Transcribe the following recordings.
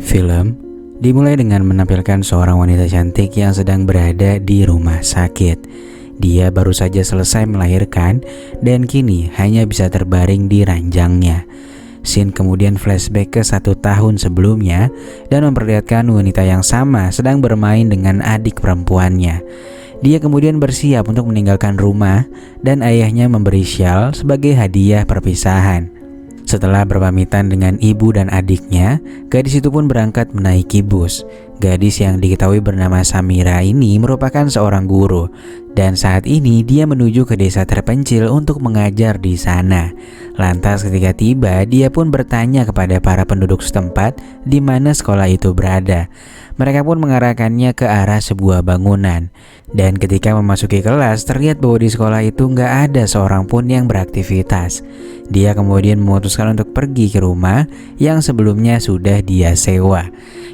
Film dimulai dengan menampilkan seorang wanita cantik yang sedang berada di rumah sakit. Dia baru saja selesai melahirkan dan kini hanya bisa terbaring di ranjangnya. Scene kemudian flashback ke 1 tahun sebelumnya dan memperlihatkan wanita yang sama sedang bermain dengan adik perempuannya. Dia kemudian bersiap untuk meninggalkan rumah dan ayahnya memberi syal sebagai hadiah perpisahan. Setelah berpamitan dengan ibu dan adiknya, gadis itu pun berangkat menaiki bus. Gadis yang diketahui bernama Samira ini merupakan seorang guru, dan saat ini dia menuju ke desa terpencil untuk mengajar di sana. Lantas ketika tiba, dia pun bertanya kepada para penduduk setempat di mana sekolah itu berada. Mereka pun mengarahkannya ke arah sebuah bangunan. Dan ketika memasuki kelas, terlihat bahwa di sekolah itu nggak ada seorang pun yang beraktivitas. Dia kemudian memutuskan untuk pergi ke rumah yang sebelumnya sudah dia sewa.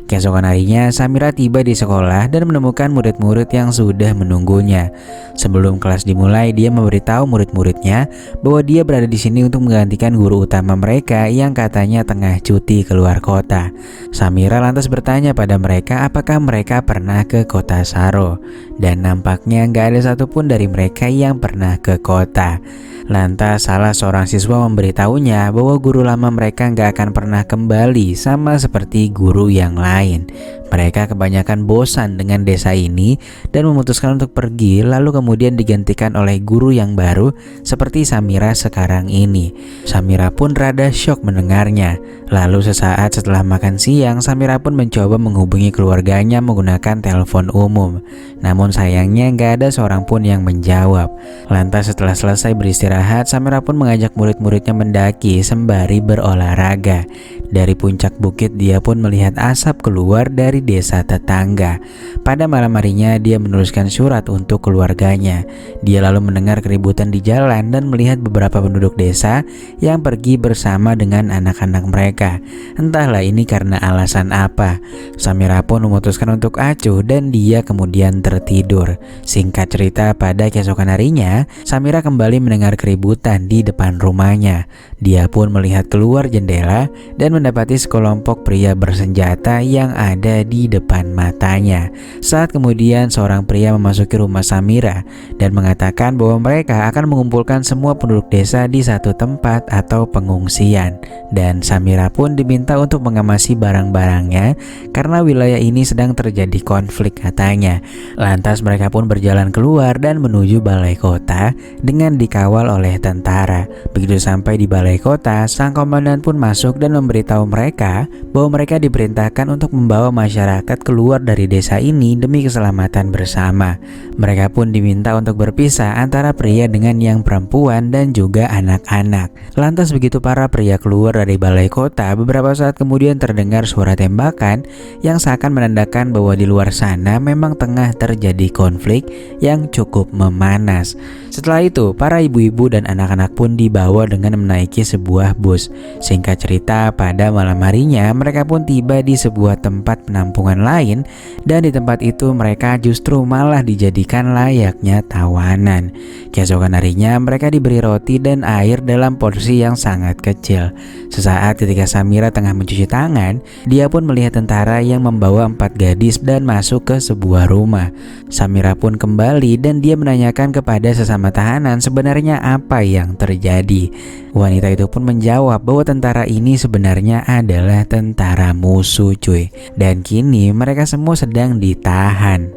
Keesokan harinya, Samira tiba di sekolah dan menemukan murid-murid yang sudah menunggunya. Sebelum kelas dimulai, dia memberitahu murid-muridnya bahwa dia berada di sini untuk menggantikan guru utama mereka yang katanya tengah cuti keluar kota. Samira lantas bertanya pada mereka apakah mereka pernah ke kota Saro, dan nampaknya nggak ada satupun dari mereka yang pernah ke kota. Lantas salah seorang siswa memberitahunya bahwa guru lama mereka nggak akan pernah kembali sama seperti guru yang lain. Mereka kebanyakan bosan dengan desa ini dan memutuskan untuk pergi, lalu kemudian digantikan oleh guru yang baru seperti Samira sekarang ini. Samira pun rada syok mendengarnya. Lalu sesaat setelah makan siang, Samira pun mencoba menghubungi keluarganya menggunakan telepon umum. Namun sayangnya nggak ada seorang pun yang menjawab. Lantas setelah selesai beristirahat, Samira pun mengajak murid-muridnya mendaki sembari berolahraga. Dari puncak bukit dia pun melihat asap keluar dari desa tetangga. Pada malam harinya dia menuliskan surat untuk keluarganya. Dia lalu mendengar keributan di jalan dan melihat beberapa penduduk desa yang pergi bersama dengan anak-anak mereka. Entahlah ini karena alasan apa. Samira pun memutuskan untuk acuh dan dia kemudian tertidur. Singkat cerita, pada keesokan harinya Samira kembali mendengar keributan di depan rumahnya. Dia pun melihat keluar jendela dan mendapati sekelompok pria bersenjata yang ada di depan matanya. Saat kemudian seorang pria memasuki rumah Samira dan mengatakan bahwa mereka akan mengumpulkan semua penduduk desa di satu tempat atau pengungsian. Dan Samira pun diminta untuk mengamasi barang-barangnya karena wilayah ini sedang terjadi konflik katanya. Lantas mereka pun berjalan keluar dan menuju balai kota dengan dikawal oleh tentara. Begitu sampai di balai kota, sang komandan pun masuk dan memberitahu mereka bahwa mereka diperintahkan untuk membawa masyarakat keluar dari desa ini demi keselamatan bersama. Mereka pun diminta untuk berpisah antara pria dengan yang perempuan dan juga anak-anak. Lantas begitu para pria keluar dari balai kota, beberapa saat kemudian terdengar suara tembakan yang seakan menandakan bahwa di luar sana memang tengah terjadi konflik yang cukup memanas. Setelah itu, para ibu-ibu dan anak-anak pun dibawa dengan menaiki sebuah bus. Singkat cerita, pada malam harinya mereka pun tiba di sebuah tempat penampungan lain, dan di tempat itu mereka justru malah dijadikan layaknya tawanan. Keesokan harinya mereka diberi roti dan air dalam porsi yang sangat kecil. Sesaat ketika Samira tengah mencuci tangan, dia pun melihat tentara yang membawa 4 gadis dan masuk ke sebuah rumah. Samira pun kembali dan dia menanyakan kepada sesama tahanan sebenarnya apa yang terjadi. Wanita itu pun menjawab bahwa tentara ini sebenarnya adalah tentara musuh cuy, dan kini mereka semua sedang ditahan.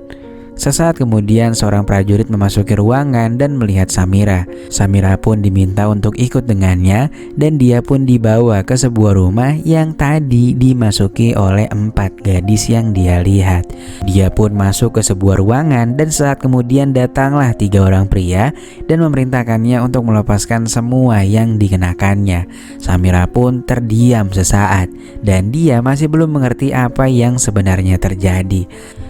Sesaat kemudian seorang prajurit memasuki ruangan dan melihat Samira. Samira pun diminta untuk ikut dengannya dan dia pun dibawa ke sebuah rumah yang tadi dimasuki oleh 4 gadis yang dia lihat. Dia pun masuk ke sebuah ruangan dan saat kemudian datanglah 3 orang pria dan memerintahkannya untuk melepaskan semua yang dikenakannya. Samira pun terdiam sesaat dan dia masih belum mengerti apa yang sebenarnya terjadi.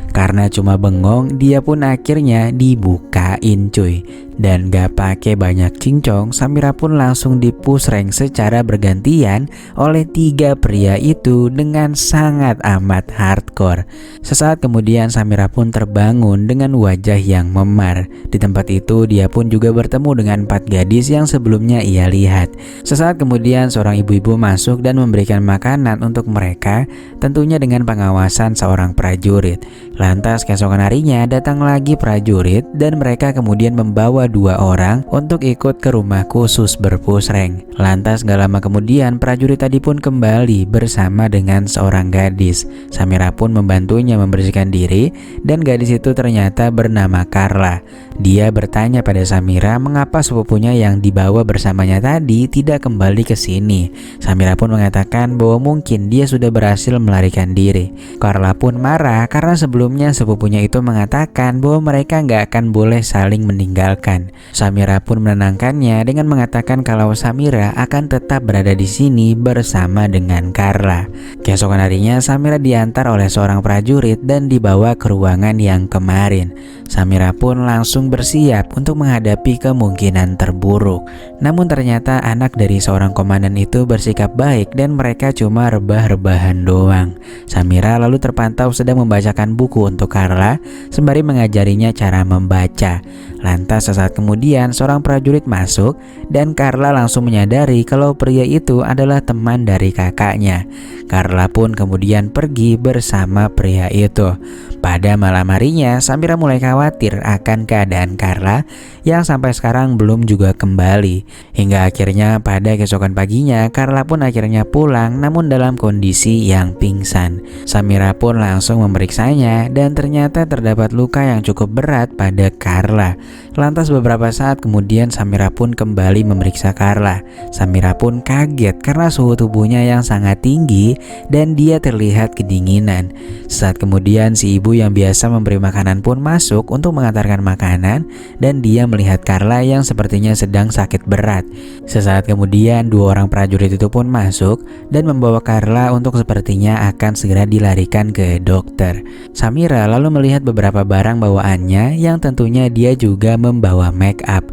Karena cuma bengong, dia pun akhirnya dibukain cuy. Dan gak pakai banyak cincong, Samira pun langsung di-push rank secara bergantian oleh 3 pria itu dengan sangat amat hardcore. Sesaat kemudian Samira pun terbangun dengan wajah yang memar. Di tempat itu dia pun juga bertemu dengan 4 gadis yang sebelumnya ia lihat. Sesaat kemudian seorang ibu-ibu masuk dan memberikan makanan untuk mereka, tentunya dengan pengawasan seorang prajurit. Lantas keesokan harinya datang lagi prajurit dan mereka kemudian membawa 2 orang untuk ikut ke rumah khusus berpush rank. Lantas gak lama kemudian prajurit tadi pun kembali bersama dengan seorang gadis. Samira pun membantunya membersihkan diri dan gadis itu ternyata bernama Carla. Dia bertanya pada Samira mengapa sepupunya yang dibawa bersamanya tadi tidak kembali ke sini. Samira pun mengatakan bahwa mungkin dia sudah berhasil melarikan diri. Carla pun marah karena sebelumnya sepupunya itu mengatakan bahwa mereka nggak akan boleh saling meninggalkan. Samira pun menenangkannya dengan mengatakan kalau Samira akan tetap berada di sini bersama dengan Carla. Keesokan harinya Samira diantar oleh seorang prajurit dan dibawa ke ruangan yang kemarin. Samira pun langsung bersiap untuk menghadapi kemungkinan terburuk. Namun ternyata anak dari seorang komandan itu bersikap baik dan mereka cuma rebah-rebahan doang. Samira lalu terpantau sedang membacakan buku untuk Carla sembari mengajarinya cara membaca. Lantas sesaat kemudian seorang prajurit masuk dan Carla langsung menyadari kalau pria itu adalah teman dari kakaknya. Carla pun kemudian pergi bersama pria itu. Pada malam harinya Samira mulai khawatir akan keadaan Carla yang sampai sekarang belum juga kembali. Hingga akhirnya pada keesokan paginya Carla pun akhirnya pulang namun dalam kondisi yang pingsan. Samira pun langsung memeriksanya dan ternyata terdapat luka yang cukup berat pada Carla. Lantas beberapa saat kemudian Samira pun kembali memeriksa Carla. Samira pun kaget karena suhu tubuhnya yang sangat tinggi dan dia terlihat kedinginan. Saat kemudian si ibu yang biasa memberi makanan pun masuk untuk mengantarkan makanan dan dia melihat Carla yang sepertinya sedang sakit berat. Sesaat kemudian 2 orang prajurit itu pun masuk dan membawa Carla untuk sepertinya akan segera dilarikan ke dokter. Samira lalu melihat beberapa barang bawaannya yang tentunya dia juga membawa make up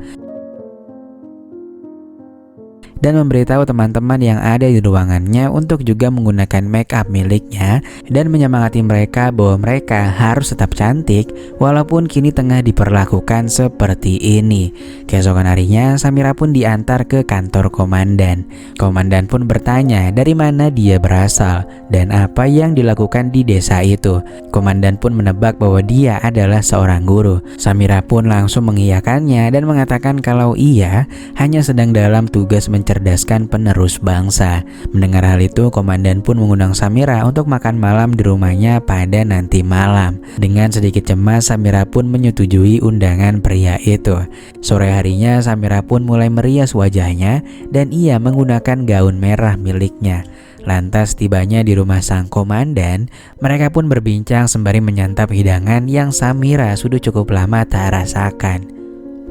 dan memberitahu teman-teman yang ada di ruangannya untuk juga menggunakan make up miliknya dan menyemangati mereka bahwa mereka harus tetap cantik walaupun kini tengah diperlakukan seperti ini. Keesokan harinya Samira pun diantar ke kantor komandan. Komandan pun bertanya dari mana dia berasal dan apa yang dilakukan di desa itu. Komandan pun menebak bahwa dia adalah seorang guru. Samira pun langsung mengiyakannya dan mengatakan kalau ia hanya sedang dalam tugas mencerdaskan penerus bangsa. Mendengar hal itu, komandan pun mengundang Samira untuk makan malam di rumahnya pada nanti malam. Dengan sedikit cemas, Samira pun menyetujui undangan pria itu. Sore harinya, Samira pun mulai merias wajahnya dan ia menggunakan gaun merah miliknya. Lantas tibanya di rumah sang komandan, mereka pun berbincang sembari menyantap hidangan yang Samira sudah cukup lama tak rasakan.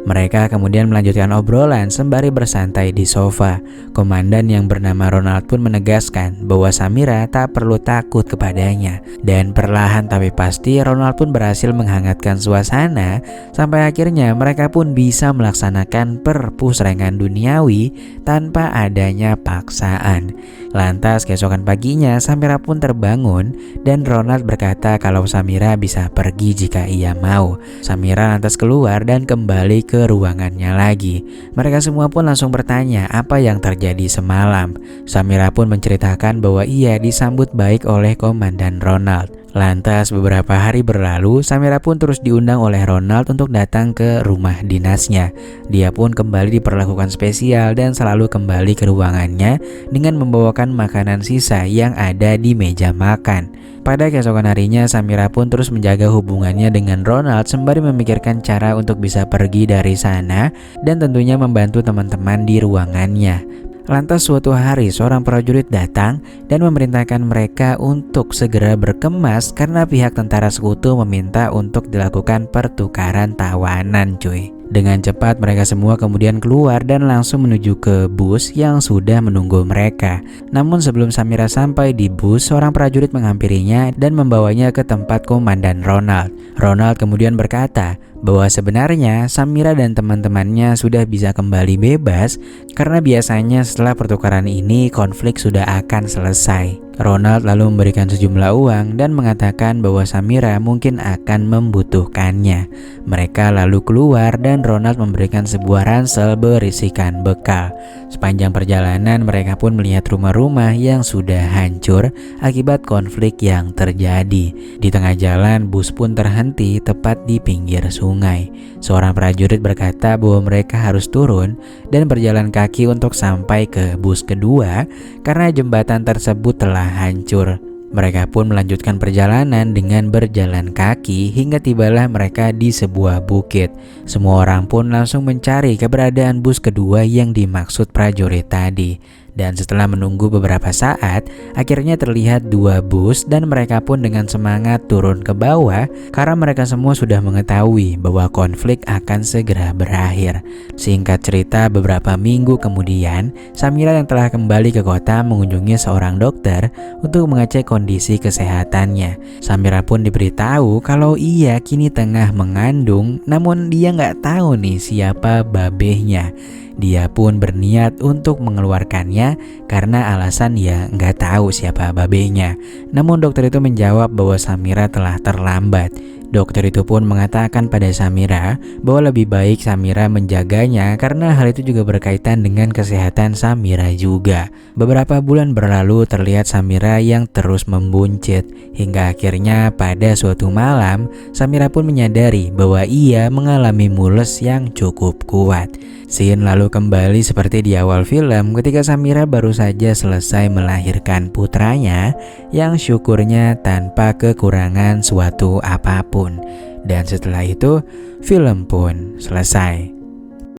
Mereka kemudian melanjutkan obrolan sembari bersantai di sofa. Komandan yang bernama Ronald pun menegaskan bahwa Samira tak perlu takut kepadanya. Dan perlahan tapi pasti Ronald pun berhasil menghangatkan suasana sampai akhirnya mereka pun bisa melaksanakan perpusrengan duniawi tanpa adanya paksaan. Lantas keesokan paginya Samira pun terbangun dan Ronald berkata kalau Samira bisa pergi jika ia mau. Samira lantas keluar dan kembali ke ruangannya lagi. Mereka semua pun langsung bertanya apa yang terjadi semalam. Samira pun menceritakan bahwa ia disambut baik oleh Komandan Ronald. Lantas beberapa hari berlalu, Samira pun terus diundang oleh Ronald untuk datang ke rumah dinasnya. Dia pun kembali diperlakukan spesial dan selalu kembali ke ruangannya dengan membawakan makanan sisa yang ada di meja makan. Pada keesokan harinya, Samira pun terus menjaga hubungannya dengan Ronald sembari memikirkan cara untuk bisa pergi dari sana dan tentunya membantu teman-teman di ruangannya. Lantas suatu hari seorang prajurit datang dan memerintahkan mereka untuk segera berkemas karena pihak tentara sekutu meminta untuk dilakukan pertukaran tawanan cuy. Dengan cepat mereka semua kemudian keluar dan langsung menuju ke bus yang sudah menunggu mereka. Namun sebelum Samira sampai di bus, seorang prajurit menghampirinya dan membawanya ke tempat Komandan Ronald. Ronald kemudian berkata bahwa sebenarnya Samira dan teman-temannya sudah bisa kembali bebas karena biasanya setelah pertukaran ini konflik sudah akan selesai. Ronald lalu memberikan sejumlah uang dan mengatakan bahwa Samira mungkin akan membutuhkannya. Mereka lalu keluar dan Ronald memberikan sebuah ransel berisikan bekal. Sepanjang perjalanan mereka pun melihat rumah-rumah yang sudah hancur akibat konflik yang terjadi. Di tengah jalan bus pun terhenti tepat di pinggir sungai. Seorang prajurit berkata bahwa mereka harus turun dan berjalan kaki untuk sampai ke bus kedua karena jembatan tersebut telah hancur. Mereka pun melanjutkan perjalanan dengan berjalan kaki hingga tibalah mereka di sebuah bukit. Semua orang pun langsung mencari keberadaan bus kedua yang dimaksud prajurit tadi. Dan setelah menunggu beberapa saat, akhirnya terlihat dua bus dan mereka pun dengan semangat turun ke bawah karena mereka semua sudah mengetahui bahwa konflik akan segera berakhir. Singkat cerita, beberapa minggu kemudian, Samira yang telah kembali ke kota mengunjungi seorang dokter untuk mengecek kondisi kesehatannya. Samira pun diberitahu kalau ia kini tengah mengandung, namun dia nggak tahu nih siapa babehnya. Dia pun berniat untuk mengeluarkannya karena alasan ya nggak tahu siapa babenya. Namun dokter itu menjawab bahwa Samira telah terlambat. Dokter itu pun mengatakan pada Samira bahwa lebih baik Samira menjaganya karena hal itu juga berkaitan dengan kesehatan Samira juga. Beberapa bulan berlalu terlihat Samira yang terus membuncit hingga akhirnya pada suatu malam Samira pun menyadari bahwa ia mengalami mules yang cukup kuat. Scene lalu kembali seperti di awal film ketika Samira baru saja selesai melahirkan putranya yang syukurnya tanpa kekurangan suatu apapun. Dan setelah itu film pun selesai.